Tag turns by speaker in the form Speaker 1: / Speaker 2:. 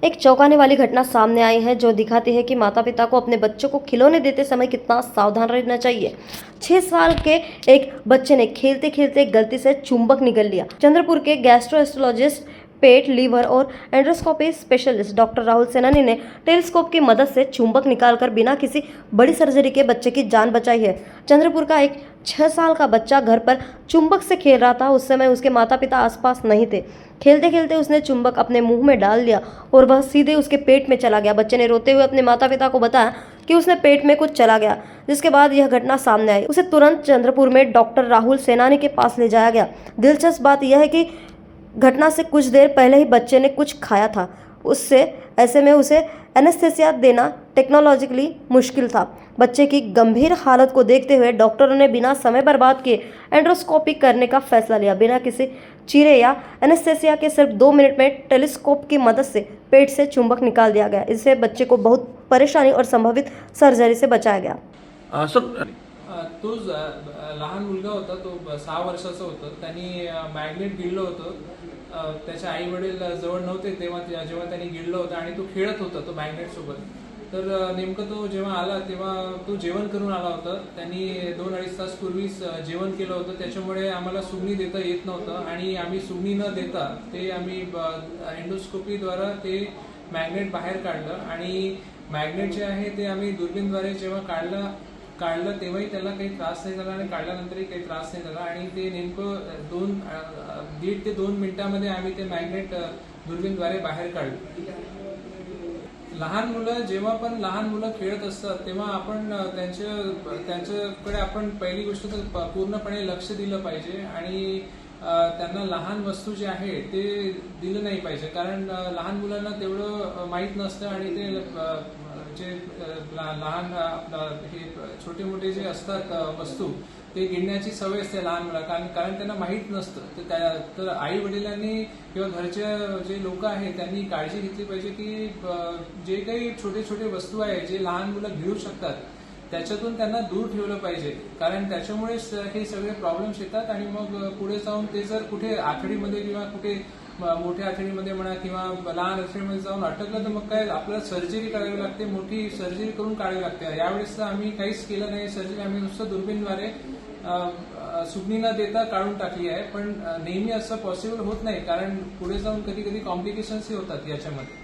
Speaker 1: एक चौंकाने वाली घटना सामने आई है जो दिखाती है कि माता पिता को अपने बच्चों को खिलौने देते समय कितना सावधान रहना चाहिए। 6 साल के एक बच्चे ने खेलते खेलते गलती से चुंबक निगल लिया। चंद्रपुर के गैस्ट्रोएंटरोलॉजिस्ट, पेट, लीवर और एंडोस्कोपी स्पेशलिस्ट डॉक्टर राहुल सेनानी ने टेलीस्कोप की मदद से चुंबक निकालकर बिना किसी बड़ी सर्जरी के बच्चे की जान बचाई है। चंद्रपुर का एक 6 साल का बच्चा घर पर चुंबक से खेल रहा था। उस समय उसके माता पिता आसपास नहीं थे। खेलते खेलते उसने चुंबक अपने मुंह में डाल दिया और वह सीधे उसके पेट में चला गया। बच्चे ने रोते हुए अपने माता पिता को बताया कि उसने पेट में कुछ चला गया, जिसके बाद यह घटना सामने आई। उसे तुरंत चंद्रपुर में डॉक्टर राहुल सेनानी के पास ले जाया गया। दिलचस्प बात यह है कि घटना से कुछ देर पहले ही बच्चे ने कुछ खाया था। ऐसे में उसे एनेस्थेसिया देना टेक्नोलॉजिकली मुश्किल था। बच्चे की गंभीर हालत को देखते हुए डॉक्टरों ने बिना समय बर्बाद किए एंडोस्कोपी करने का फैसला लिया। बिना किसी चीरे या एनेस्थेसिया के सिर्फ 2 मिनट में टेलीस्कोप की मदद से पेट से चुंबक निकाल दिया गया। इससे बच्चे को बहुत परेशानी और संभावित सर्जरी से बचाया गया।
Speaker 2: तो लहान मुलगा होता, तो 6 वर्षाचा होता। त्यांनी मॅग्नेट गिळलं होतं। त्याचे आई वडील जवळ नव्हते तेव्हा जेव्हा त्यांनी गिळलं होतं आणि तो खेळत होता तो मॅग्नेट सोबत। तर नेमकं तो जेव्हा आला तेव्हा तो जेवण करून आला होता। त्यांनी 2-2.5 तास पूर्वीच जेवण केलं होतं। त्याच्यामुळे आम्हाला सुगणी देता येत नव्हतं आणि आम्ही सुगणी न देता ते आम्ही एंडोस्कोपीद्वारा ते मॅग्नेट बाहेर काढलं आणि मॅग्नेट जे आहे ते आम्ही दुर्बीणद्वारे जेव्हा काढलं तेव्हाही त्याला काही त्रास नाही झाला आणि काढल्यानंतरही काही त्रास नाही झाला आणि ते नेमकं 1.5 ते 2 मिनिटांमध्ये आम्ही ते मॅग्नेट दुर्बीणद्वारे बाहेर काढलं। लहान मुलं खेळत असतात तेव्हा आपण त्यांच्याकडे आपण पहिली गोष्ट तर पूर्णपणे लक्ष दिलं पाहिजे आणि त्यांना लहान वस्तू जे आहे ते दिलं नाही पाहिजे, कारण लहान मुलांना तेवढं माहीत नसतं आणि ते जे लहान हे छोटे मोठे जे असतात वस्तू ते गिळण्याची सवय असते लहान मुलांना, कारण त्यांना माहीत नसतं। तर आई वडिलांनी किंवा घरच्या जे लोक आहेत त्यांनी काळजी घेतली पाहिजे की जे काही छोटे छोटे वस्तू आहे जे लहान मुलं गिळू शकतात त्याच्यातून त्यांना दूर ठेवलं पाहिजे, कारण त्याच्यामुळेच हे सगळे प्रॉब्लेम्स येतात आणि मग पुढे जाऊन ते जर कुठे आतडीमध्ये किंवा कुठे मोठ्या आतडीमध्ये म्हणा किंवा लहान आतडीमध्ये जाऊन अटकलं तर मग काय आपल्याला सर्जरी करावी लागते, मोठी सर्जरी करून काढावी लागते। यावेळेस आम्ही काहीच केलं नाही सर्जरी, आम्ही नुसतं दुर्बीणद्वारे सुगणी न देता काढून टाकली आहे। पण नेहमी असं पॉसिबल होत नाही, कारण पुढे जाऊन कधी कधी कॉम्प्लिकेशन्सही होतात याच्यामध्ये।